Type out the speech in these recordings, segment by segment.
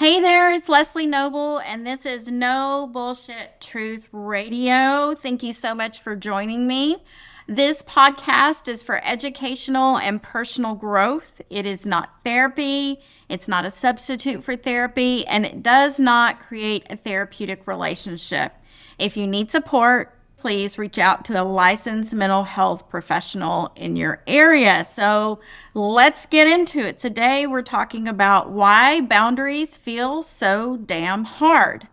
Hey there, it's Leslie Noble, and this is No Bullshit Truth Radio. Thank you so much for joining me. This podcast is for educational and personal growth. It is not therapy, it's not a substitute for therapy, and it does not create a therapeutic relationship. If you need support, please reach out to a licensed mental health professional in your area. So let's get into it. Today, we're talking about why boundaries feel so damn hard.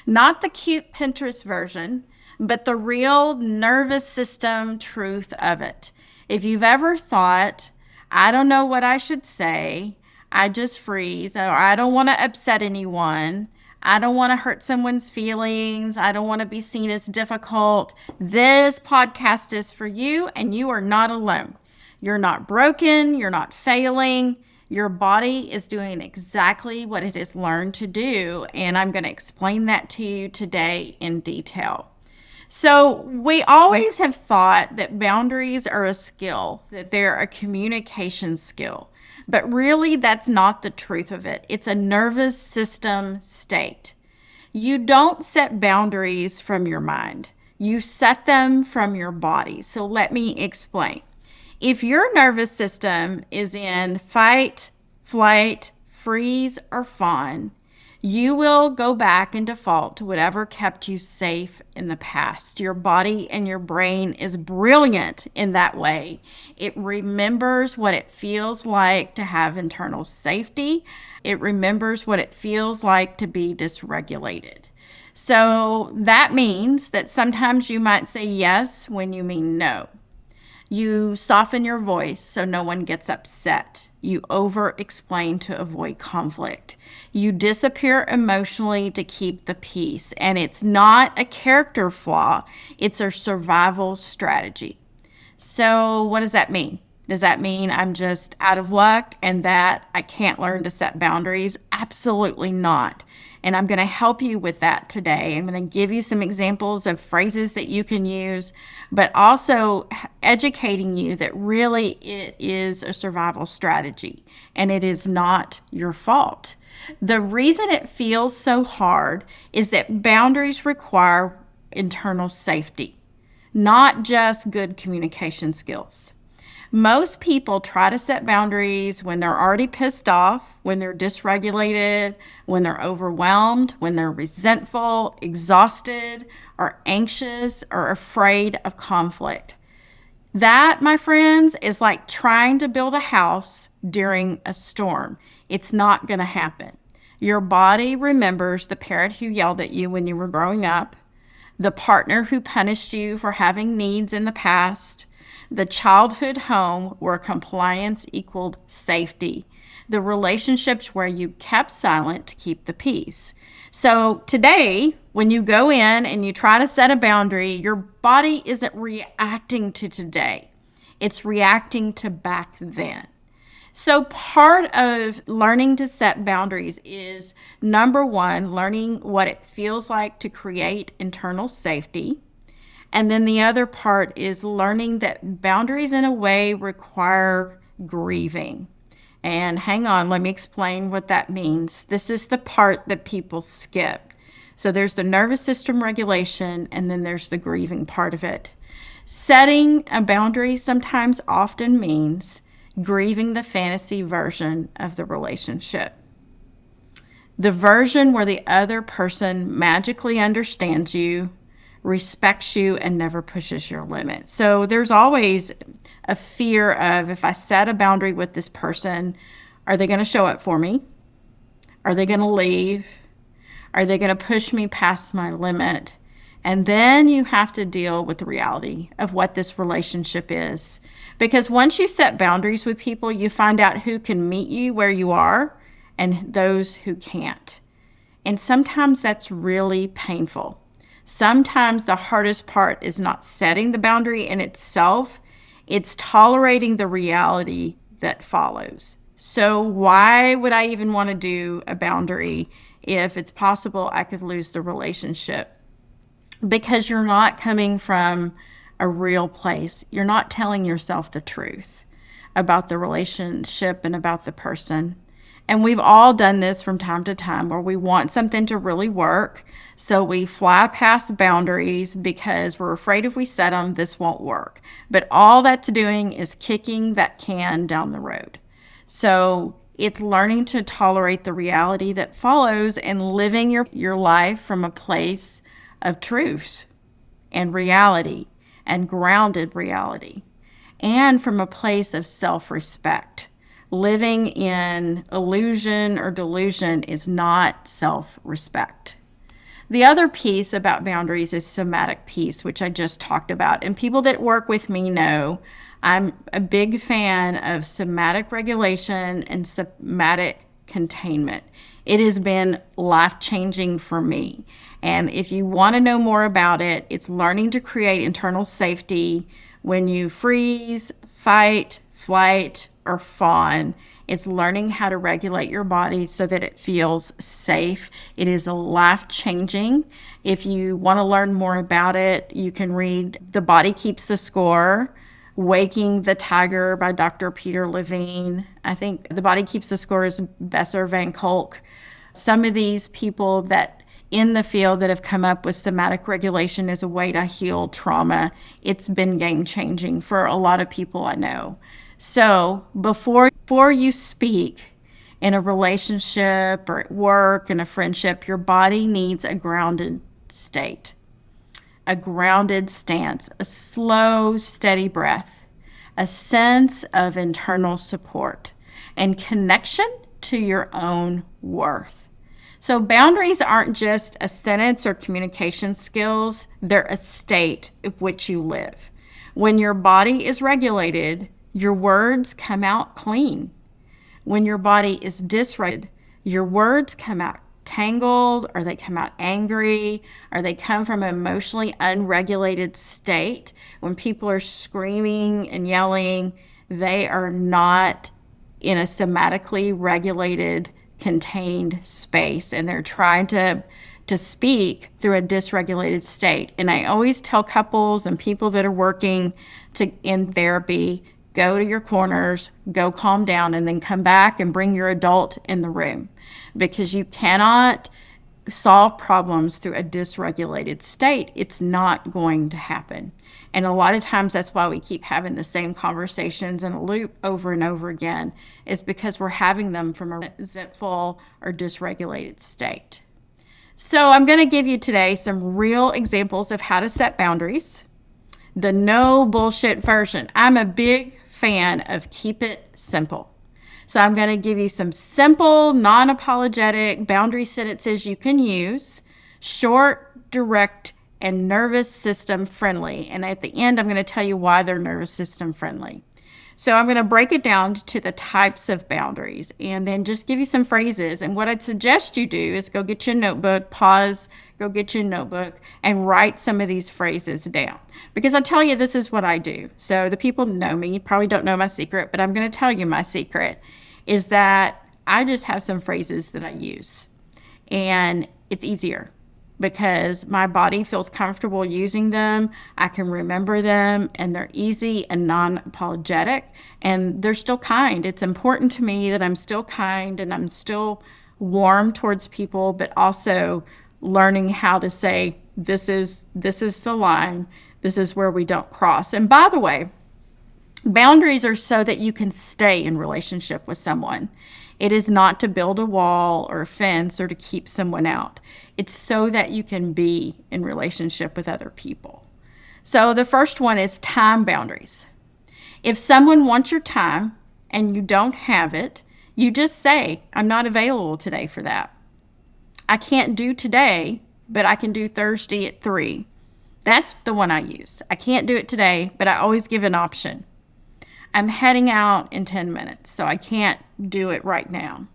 Not the cute Pinterest version, but the real nervous system truth of it. If you've ever thought, I don't know what I should say, I just freeze, or I don't want to upset anyone, I don't want to hurt someone's feelings. I don't want to be seen as difficult. This podcast is for you, and you are not alone. You're not broken. You're not failing. Your body is doing exactly what it has learned to do, and I'm going to explain that to you today in detail. So, we always have thought that boundaries are a skill, that they're a communication skill. But really, that's not the truth of it. It's a nervous system state. You don't set boundaries from your mind, you set them from your body. So, let me explain. If your nervous system is in fight, flight, freeze, or fawn, you will go back and default to whatever kept you safe in the past. Your body and your brain is brilliant in that way. It remembers what it feels like to have internal safety. It remembers what it feels like to be dysregulated. So that means that sometimes you might say yes when you mean no. You soften your voice so no one gets upset. You over-explain to avoid conflict. You disappear emotionally to keep the peace. And it's not a character flaw, it's a survival strategy. So, what does that mean? Does that mean I'm just out of luck and that I can't learn to set boundaries? Absolutely not. And I'm going to help you with that today. I'm going to give you some examples of phrases that you can use, but also educating you that really it is a survival strategy and it is not your fault. The reason it feels so hard is that boundaries require internal safety, not just good communication skills. Most people try to set boundaries when they're already pissed off, when they're dysregulated, when they're overwhelmed, when they're resentful, exhausted, or anxious, or afraid of conflict. That, my friends, is like trying to build a house during a storm. It's not going to happen. Your body remembers the parent who yelled at you when you were growing up, the partner who punished you for having needs in the past, the childhood home where compliance equaled safety, the relationships where you kept silent to keep the peace. So today, when you go in and you try to set a boundary, your body isn't reacting to today. It's reacting to back then. So part of learning to set boundaries is, number one, learning what it feels like to create internal safety. And then the other part is learning that boundaries in a way require grieving. And hang on, let me explain what that means. This is the part that people skip. So there's the nervous system regulation, and then there's the grieving part of it. Setting a boundary sometimes often means grieving the fantasy version of the relationship. The version where the other person magically understands you, respects you, and never pushes your limits. So there's always a fear of, if I set a boundary with this person, are they going to show up for me? Are they going to leave? Are they going to push me past my limit? And then you have to deal with the reality of what this relationship is. Because once you set boundaries with people, you find out who can meet you where you are and those who can't. And sometimes that's really painful. Sometimes the hardest part is not setting the boundary in itself, it's tolerating the reality that follows. So why would I even want to do a boundary if it's possible I could lose the relationship? Because you're not coming from a real place. You're not telling yourself the truth about the relationship and about the person. And we've all done this from time to time where we want something to really work. So we fly past boundaries because we're afraid if we set them, this won't work. But all that's doing is kicking that can down the road. So it's learning to tolerate the reality that follows and living your life from a place of truth and reality and grounded reality, and from a place of self-respect. Living in illusion or delusion is not self-respect. The other piece about boundaries is somatic piece, which I just talked about. And people that work with me know I'm a big fan of somatic regulation and somatic containment. It has been life-changing for me. And if you want to know more about it, it's learning to create internal safety when you freeze, fight, flight, or fawn. It's learning how to regulate your body so that it feels safe. It is life-changing. If you want to learn more about it, you can read The Body Keeps the Score, Waking the Tiger by Dr. Peter Levine. I think The Body Keeps the Score is Bessar van Kolk. Some of these people that in the field that have come up with somatic regulation as a way to heal trauma, it's been game-changing for a lot of people I know. So before you speak in a relationship or at work, in a friendship, your body needs a grounded state, a grounded stance, a slow, steady breath, a sense of internal support, and connection to your own worth. So boundaries aren't just a sentence or communication skills, they're a state of which you live. When your body is regulated, your words come out clean. When your body is dysregulated, your words come out tangled, or they come out angry, or they come from an emotionally unregulated state. When people are screaming and yelling, they are not in a somatically regulated, contained space, and they're trying to speak through a dysregulated state. And I always tell couples and people that are working in therapy, go to your corners, go calm down, and then come back and bring your adult in the room, because you cannot solve problems through a dysregulated state. It's not going to happen. And a lot of times that's why we keep having the same conversations in a loop over and over again, is because we're having them from a resentful or dysregulated state. So I'm going to give you today some real examples of how to set boundaries. The no bullshit version. I'm a big fan of keep it simple. So I'm going to give you some simple, non-apologetic boundary sentences you can use, short, direct, and nervous system friendly. And at the end, I'm going to tell you why they're nervous system friendly. So I'm going to break it down to the types of boundaries and then just give you some phrases. And what I'd suggest you do is go get your notebook, pause, go get your notebook, and write some of these phrases down. Because I tell you, this is what I do. So the people who know me probably don't know my secret, but I'm going to tell you my secret is that I just have some phrases that I use. And it's easier because my body feels comfortable using them. I can remember them, and they're easy and non-apologetic, and they're still kind. It's important to me that I'm still kind and I'm still warm towards people, but also learning how to say, this is the line. This is where we don't cross. And by the way, boundaries are so that you can stay in relationship with someone. It is not to build a wall or a fence or to keep someone out. It's so that you can be in relationship with other people. So the first one is time boundaries. If someone wants your time and you don't have it, you just say, I'm not available today for that. I can't do today, but I can do Thursday at 3. That's the one I use. I can't do it today, but I always give an option. I'm heading out in 10 minutes, so I can't do it right now.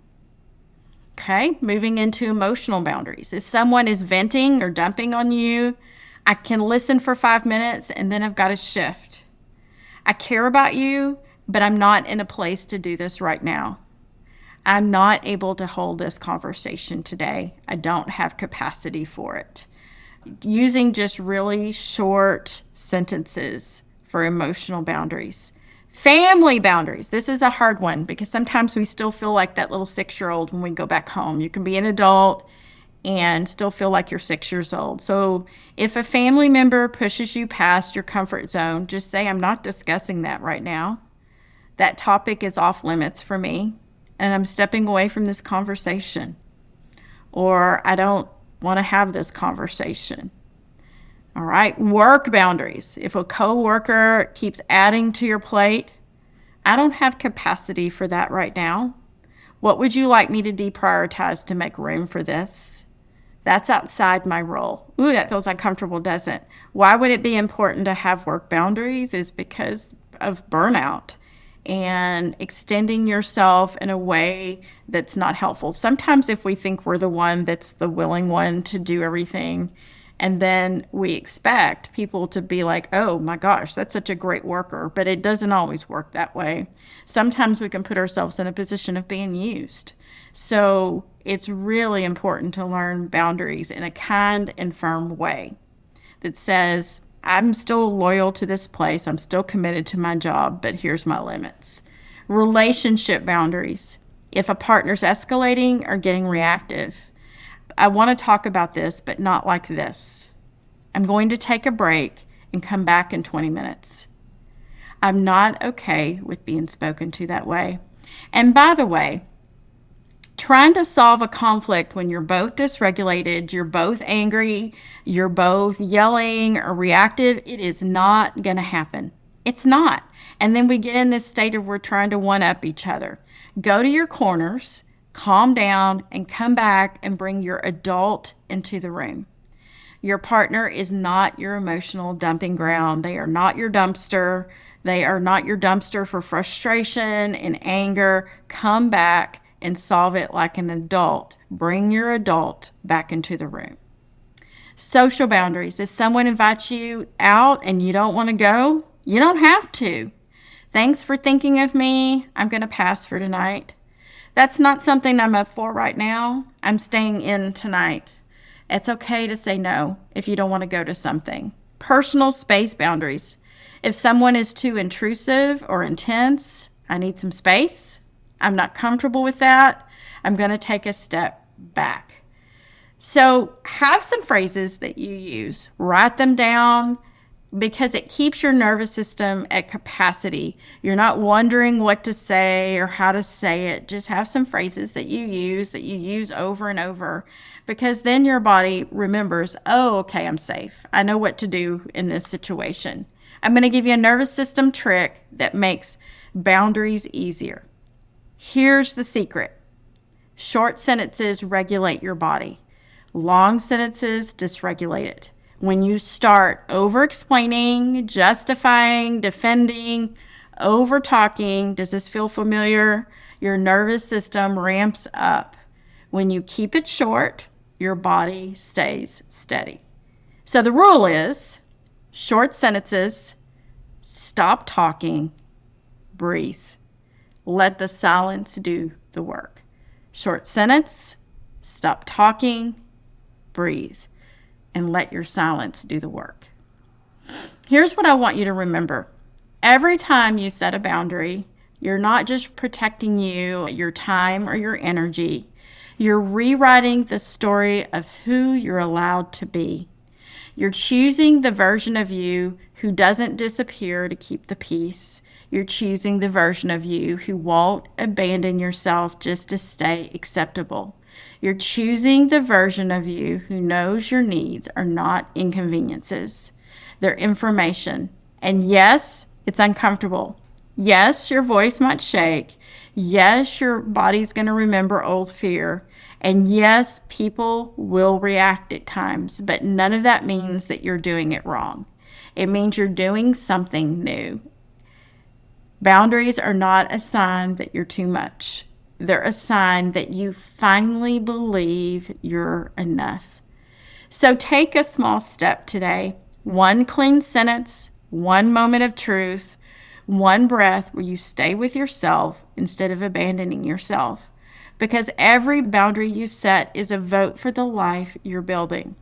Okay, moving into emotional boundaries. If someone is venting or dumping on you, I can listen for 5 minutes and then I've got to shift. I care about you, but I'm not in a place to do this right now. I'm not able to hold this conversation today. I don't have capacity for it. Using just really short sentences for emotional boundaries. Family boundaries. This is a hard one because sometimes we still feel like that little 6-year-old when we go back home. You can be an adult and still feel like you're 6 years old. So if a family member pushes you past your comfort zone, just say, I'm not discussing that right now. That topic is off limits for me, and I'm stepping away from this conversation. Or I don't want to have this conversation. All right, work boundaries. If a coworker keeps adding to your plate, I don't have capacity for that right now. What would you like me to deprioritize to make room for this? That's outside my role. Ooh, that feels uncomfortable, doesn't it? Why would it be important to have work boundaries? Is because of burnout and extending yourself in a way that's not helpful. Sometimes if we think we're the one that's the willing one to do everything, and then we expect people to be like, oh my gosh, that's such a great worker, but it doesn't always work that way. Sometimes we can put ourselves in a position of being used. So it's really important to learn boundaries in a kind and firm way that says, I'm still loyal to this place. I'm still committed to my job, but here's my limits. Relationship boundaries. If a partner's escalating or getting reactive, I want to talk about this, but not like this. I'm going to take a break and come back in 20 minutes. I'm not okay with being spoken to that way. And by the way, trying to solve a conflict when you're both dysregulated, you're both angry, you're both yelling or reactive, it is not going to happen. It's not. And then we get in this state of we're trying to one-up each other. Go to your corners, calm down, and come back and bring your adult into the room. Your partner is not your emotional dumping ground. They are not your dumpster. They are not your dumpster for frustration and anger. Come back and solve it like an adult. Bring your adult back into the room. Social boundaries. If someone invites you out and you don't want to go, you don't have to. Thanks for thinking of me. I'm going to pass for tonight. That's not something I'm up for right now. I'm staying in tonight. It's okay to say no if you don't want to go to something. Personal space boundaries. If someone is too intrusive or intense, I need some space. I'm not comfortable with that. I'm going to take a step back. So have some phrases that you use. Write them down because it keeps your nervous system at capacity. You're not wondering what to say or how to say it. Just have some phrases that you use over and over, because then your body remembers, oh, okay, I'm safe. I know what to do in this situation. I'm going to give you a nervous system trick that makes boundaries easier. Here's the secret. Short sentences regulate your body. Long sentences dysregulate it. When you start over-explaining, justifying, defending, over-talking, does this feel familiar? Your nervous system ramps up. When you keep it short, your body stays steady. So the rule is short sentences, stop talking, breathe. Let the silence do the work. Short sentence, stop talking, breathe, and let your silence do the work. Here's what I want you to remember. Every time you set a boundary, you're not just protecting you, your time, or your energy. You're rewriting the story of who you're allowed to be. You're choosing the version of you who doesn't disappear to keep the peace. You're choosing the version of you who won't abandon yourself just to stay acceptable. You're choosing the version of you who knows your needs are not inconveniences. They're information. And yes, it's uncomfortable. Yes, your voice might shake. Yes, your body's going to remember old fear. And yes, people will react at times, but none of that means that you're doing it wrong. It means you're doing something new. Boundaries are not a sign that you're too much. They're a sign that you finally believe you're enough. So take a small step today. One clean sentence, one moment of truth, one breath where you stay with yourself instead of abandoning yourself. Because every boundary you set is a vote for the life you're building.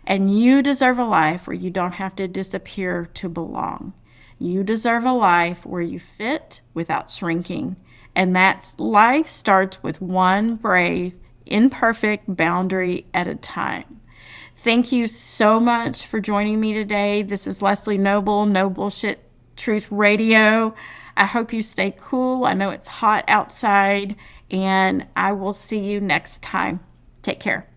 And you deserve a life where you don't have to disappear to belong. You deserve a life where you fit without shrinking. And that's life starts with one brave, imperfect boundary at a time. Thank you so much for joining me today. This is Leslie Noble, No Bullshit Truth Radio. I hope you stay cool. I know it's hot outside, and I will see you next time. Take care.